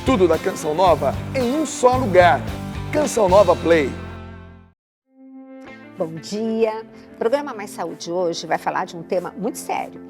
Tudo da Canção Nova em um só lugar. Canção Nova Play. Bom dia! O programa Mais Saúde hoje vai falar de um tema muito sério.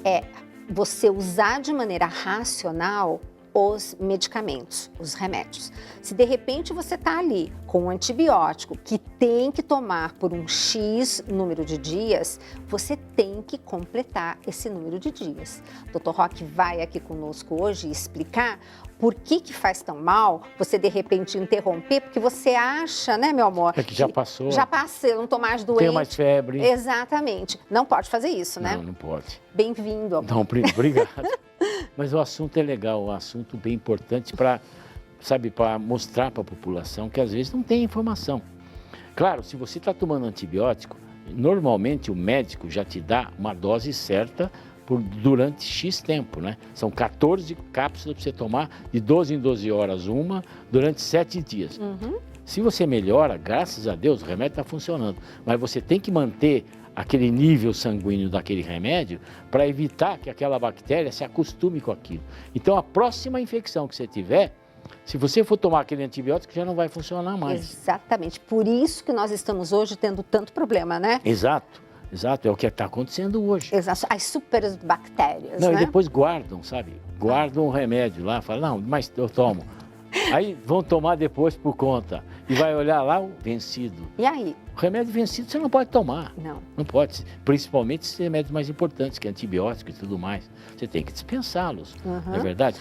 É você usar de maneira racional os medicamentos, os remédios. Se de repente você está ali com um antibiótico que tem que tomar por um X número de dias, você tem que completar esse número de dias. O Dr. Roque vai aqui conosco hoje explicar por que faz tão mal você de repente interromper, porque você acha, né, meu amor? É que já passou. Já passei, eu não estou mais doente. Tenho mais febre. Exatamente. Não pode fazer isso, né? Não, não pode. Bem-vindo, amor. Não, obrigado. Mas o assunto é legal, um assunto bem importante para, sabe, para mostrar para a população que às vezes não tem informação. Claro, se você está tomando antibiótico, normalmente o médico já te dá uma dose certa durante X tempo, né? São 14 cápsulas para você tomar, de 12 em 12 horas uma, durante 7 dias. Se você melhora, graças a Deus, o remédio está funcionando. Mas você tem que manter aquele nível sanguíneo daquele remédio para evitar que aquela bactéria se acostume com aquilo. Então, a próxima infecção que você tiver, se você for tomar aquele antibiótico, já não vai funcionar mais. Exatamente. Por isso que nós estamos hoje tendo tanto problema, né? Exato. Exato, é o que está acontecendo hoje. Exato, as superbactérias, não, né? E depois guardam, sabe? Guardam o remédio lá, falam, não, mas eu tomo. Aí vão tomar depois por conta. E vai olhar lá o vencido. E aí? O remédio vencido você não pode tomar. Não. Não pode. Principalmente esses remédios mais importantes, que é antibiótico e tudo mais. Você tem que dispensá-los, não é verdade?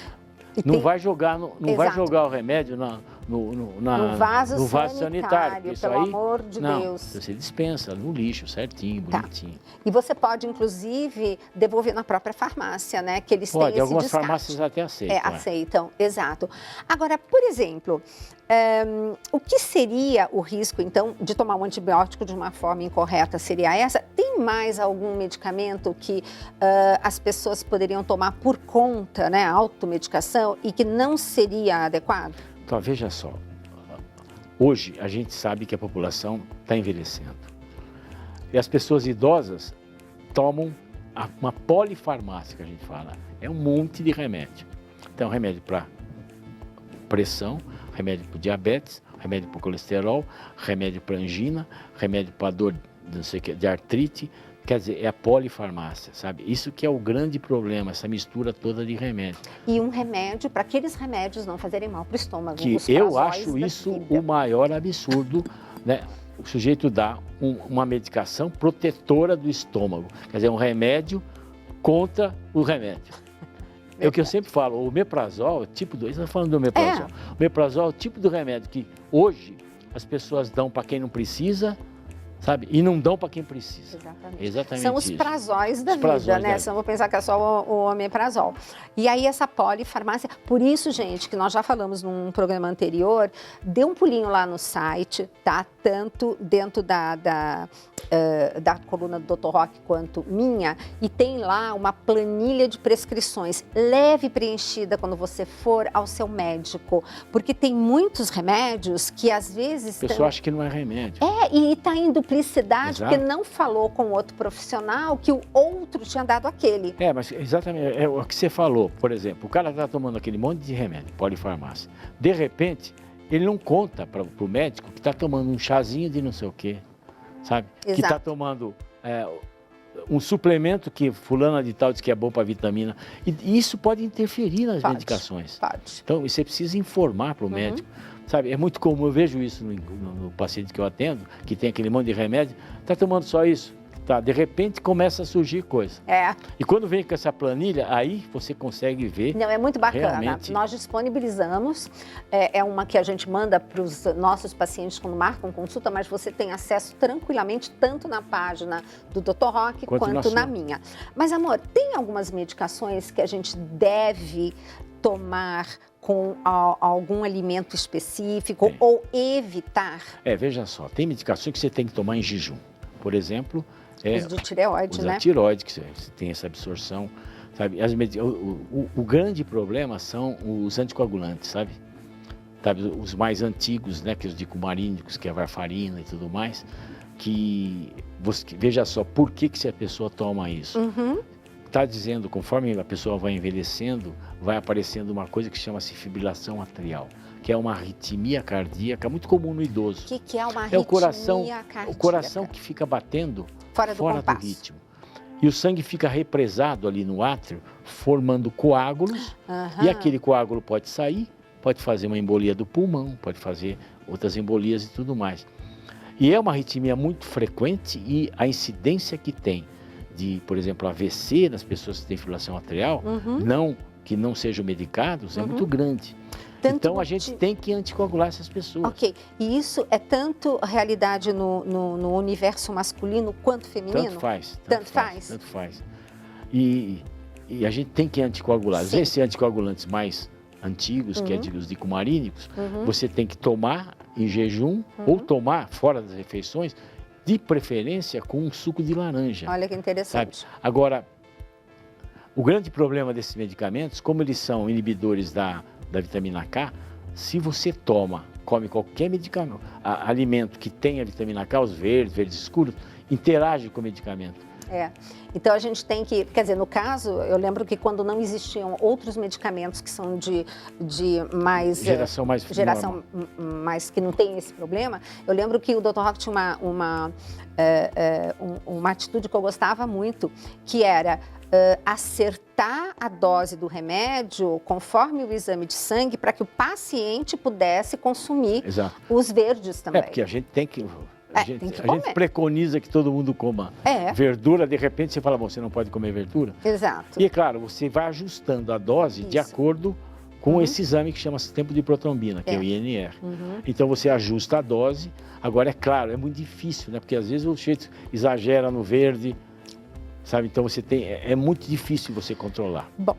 Não vai jogar, vai jogar o remédio no vaso sanitário. Isso pelo aí, amor de Deus. Você dispensa no lixo, certinho, bonitinho. E você pode, inclusive, devolver na própria farmácia, né? Que eles têm esse algumas descarte. farmácias até aceitam. Aceitam, exato. Agora, por exemplo, o que seria o risco, então, de tomar um antibiótico de uma forma incorreta? Seria essa? Tem mais algum medicamento que as pessoas poderiam tomar por conta, né? Automedicação e que não seria adequado? Então, veja só, hoje a gente sabe que a população está envelhecendo. E as pessoas idosas tomam uma polifarmácia, que a gente fala. É um monte de remédio. Então, remédio para pressão, remédio para diabetes, remédio para colesterol, remédio para angina, remédio para dor não sei o que, de artrite. Quer dizer, é a polifarmácia, sabe? Isso que é o grande problema, essa mistura toda de remédio. E um remédio, para aqueles remédios não fazerem mal para o estômago. Que eu acho isso o maior absurdo, né? O sujeito dá uma medicação protetora do estômago. Quer dizer, um remédio contra o remédio. É o que eu sempre falo, o omeprazol, tipo do... Você falando do omeprazol. O omeprazol é o tipo do remédio que hoje as pessoas dão para quem não precisa, sabe? E não dão para quem precisa. Exatamente São os isso. prazóis da vida, né? Você não vou pensar que é só o omeprazol. E aí essa polifarmácia, por isso, gente, que nós já falamos num programa anterior, dê um pulinho lá no site, tá? Tanto dentro da coluna do Dr. Roque quanto minha, e tem lá uma planilha de prescrições. Leve preenchida quando você for ao seu médico, porque tem muitos remédios que às vezes... A pessoa acha que não é remédio. E está em duplicidade, porque não falou com outro profissional que o outro tinha dado aquele. Mas exatamente, é o que você falou. Por exemplo, o cara está tomando aquele monte de remédio, polifarmácia. De repente, ele não conta para o médico que está tomando um chazinho de não sei o quê, sabe? Exato. Que está tomando um suplemento que fulana de tal diz que é bom para vitamina. E isso pode interferir nas medicações. Pode. Então, você precisa informar para o médico. Sabe, é muito comum, eu vejo isso no paciente que eu atendo, que tem aquele monte de remédio, está tomando só isso, tá? De repente começa a surgir coisa. E quando vem com essa planilha, aí você consegue ver. Não, é muito bacana. Realmente... Nós disponibilizamos, é uma que a gente manda para os nossos pacientes quando marcam consulta, mas você tem acesso tranquilamente, tanto na página do Dr. Roque quanto na minha. Mas, amor, tem algumas medicações que a gente deve tomar com algum alimento específico ou evitar? Veja só, tem medicações que você tem que tomar em jejum. Por exemplo... Os do tireoide, né? Os da tireoide, que você tem essa absorção, sabe? O grande problema são os anticoagulantes, sabe? Os mais antigos, né? Que os dicumarínicos, que é a varfarina e tudo mais, que... Veja só, por que a pessoa toma isso? está dizendo, conforme a pessoa vai envelhecendo, vai aparecendo uma coisa que chama-se fibrilação atrial, que é uma arritmia cardíaca muito comum no idoso. O que é uma arritmia É cardíaca? o coração que fica batendo fora do compasso. ritmo. E o sangue fica represado ali no átrio, formando coágulos, e aquele coágulo pode sair, pode fazer uma embolia do pulmão, pode fazer outras embolias e tudo mais. E é uma arritmia muito frequente e a incidência que tem de, por exemplo, AVC nas pessoas que têm fibrilação atrial, que não sejam medicados, é muito grande. Então a gente tem que anticoagular essas pessoas. Ok, e isso é tanto realidade no universo masculino quanto feminino? Tanto faz. Tanto faz. E a gente tem que anticoagular. Sim. Esses anticoagulantes mais antigos, que é os dicumarínicos, você tem que tomar em jejum ou tomar fora das refeições, de preferência com um suco de laranja. Olha que interessante. Sabe? Agora, o grande problema desses medicamentos, como eles são inibidores da vitamina K, se você come qualquer medicamento, alimento que tenha vitamina K, os verdes escuros, interage com o medicamento. Então a gente tem que, quer dizer, no caso, eu lembro que quando não existiam outros medicamentos que são de mais... Geração mais que não tem esse problema, eu lembro que o Dr. Roque tinha uma atitude que eu gostava muito, que era acertar a dose do remédio conforme o exame de sangue para que o paciente pudesse consumir os verdes também. Porque a gente tem que... A gente preconiza que todo mundo coma verdura, de repente você fala, bom, você não pode comer verdura? Exato. E é claro, você vai ajustando a dose de acordo com esse exame que chama-se tempo de protrombina, que é o INR. Então você ajusta a dose. Agora, é claro, é muito difícil, né? Porque às vezes o sujeito exagera no verde, sabe? Então é muito difícil você controlar. Bom,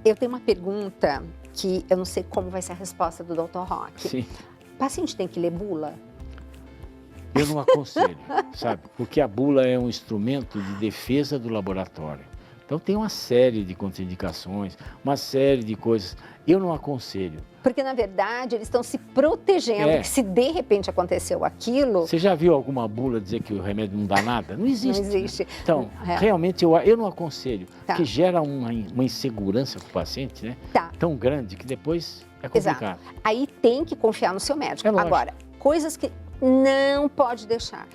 eu tenho uma pergunta que eu não sei como vai ser a resposta do Dr. Roque. Sim. O paciente tem que ler bula? Eu não aconselho, sabe? Porque a bula é um instrumento de defesa do laboratório. Então tem uma série de contraindicações, uma série de coisas. Eu não aconselho. Porque, na verdade, eles estão se protegendo, que se de repente aconteceu aquilo... Você já viu alguma bula dizer que o remédio não dá nada? Não existe. Não existe. Né? Então, realmente, eu não aconselho. Porque gera uma insegurança para o paciente, né? Tão grande que depois é complicado. Exato. Aí tem que confiar no seu médico. É lógico. Agora, coisas que não pode deixar.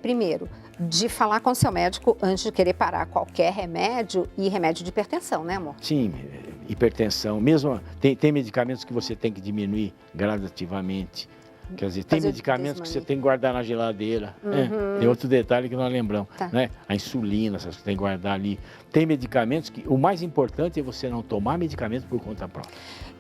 Primeiro, de falar com o seu médico antes de querer parar qualquer remédio e remédio de hipertensão, né, amor? Sim, hipertensão. Mesmo tem medicamentos que você tem que diminuir gradativamente. Quer dizer, tem medicamentos que você tem que guardar na geladeira. Tem outro detalhe que nós lembramos, né? A insulina, você tem que guardar ali. Tem medicamentos que o mais importante é você não tomar medicamento por conta própria.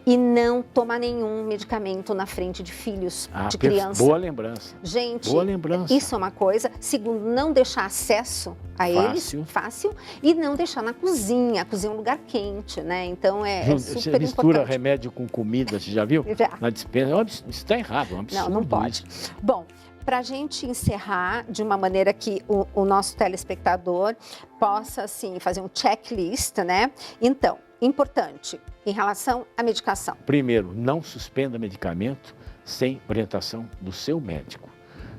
E não tomar nenhum medicamento na frente de filhos, de criança. Boa lembrança. Gente, boa lembrança. Isso é uma coisa. Segundo, não deixar acesso a eles fácil e não deixar na cozinha. A cozinha é um lugar quente, né? Então é super importante. Você mistura remédio com comida, você já viu? Já. Na dispensa. Isso está errado, é um absurdo. Não pode. Isso. Bom, para a gente encerrar de uma maneira que o nosso telespectador possa, assim, fazer um checklist, né? Então, importante, em relação à medicação. Primeiro, não suspenda medicamento sem orientação do seu médico.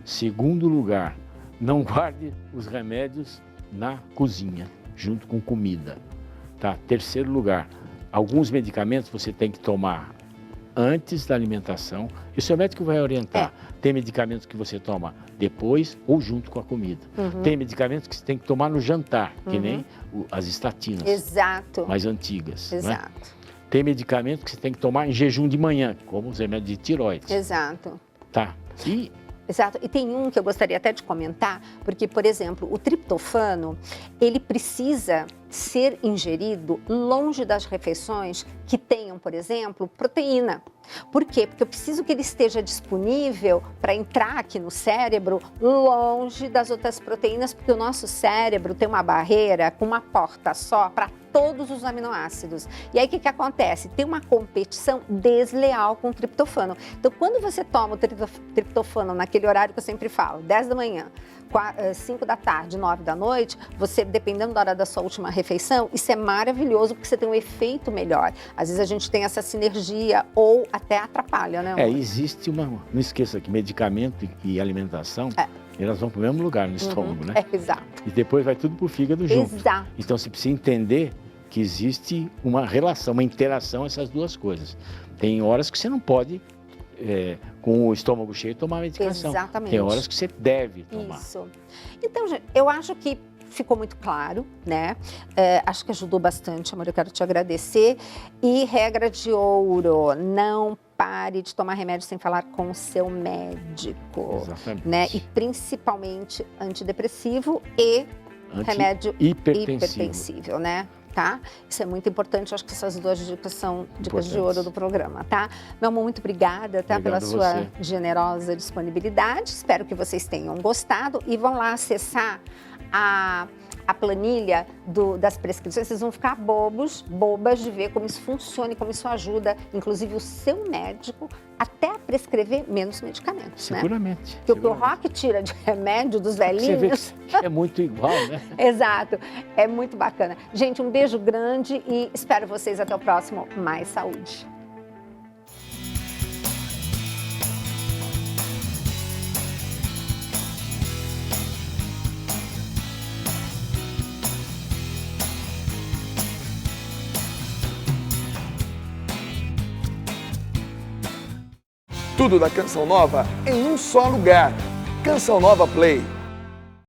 Segundo lugar, não guarde os remédios na cozinha, junto com comida. Tá? Terceiro lugar, alguns medicamentos você tem que tomar antes da alimentação e o seu médico vai orientar. Tem medicamentos que você toma depois ou junto com a comida. Tem medicamentos que você tem que tomar no jantar, que nem as estatinas. Exato. Mais antigas. Exato. Né? Tem medicamentos que você tem que tomar em jejum de manhã, como os remédios de tireoides. Exato. Tá. Exato. E tem um que eu gostaria até de comentar, porque, por exemplo, o triptofano, ele precisa ser ingerido longe das refeições que tenham, por exemplo, proteína. Por quê? Porque eu preciso que ele esteja disponível para entrar aqui no cérebro longe das outras proteínas, porque o nosso cérebro tem uma barreira com uma porta só para todos os aminoácidos. E aí o que acontece? Tem uma competição desleal com o triptofano. Então, quando você toma o triptofano naquele horário que eu sempre falo, 10 da manhã, 5 da tarde, 9 da noite, você, dependendo da hora da sua última refeição, isso é maravilhoso porque você tem um efeito melhor. Às vezes a gente tem essa sinergia ou até atrapalha, né, amor? Existe não esqueça que medicamento e alimentação elas vão para o mesmo lugar, no estômago, né? Exato. E depois vai tudo para o fígado junto. Exato. Então você precisa entender que existe uma relação, uma interação essas duas coisas. Tem horas que você não pode, com o estômago cheio, tomar medicação. Exatamente. Tem horas que você deve tomar. Isso. Então, gente, eu acho que ficou muito claro, né? Acho que ajudou bastante, amor, eu quero te agradecer. E regra de ouro, não pare de tomar remédio sem falar com o seu médico. Exatamente. Né? E principalmente antidepressivo e remédio hipertensível, né? Tá? Isso é muito importante, eu acho que essas duas dicas são dicas de ouro do programa, tá? Meu amor, muito obrigada, tá? Pela sua generosa disponibilidade. Espero que vocês tenham gostado e vão lá acessar a planilha das prescrições. Vocês vão ficar bobas de ver como isso funciona e como isso ajuda, inclusive, o seu médico até a prescrever menos medicamentos, seguramente. Porque o que o Rock tira de remédio dos velhinhos... Você vê que é muito igual, né? Exato. É muito bacana. Gente, um beijo grande e espero vocês até o próximo Mais Saúde. Tudo da Canção Nova em um só lugar. Canção Nova Play.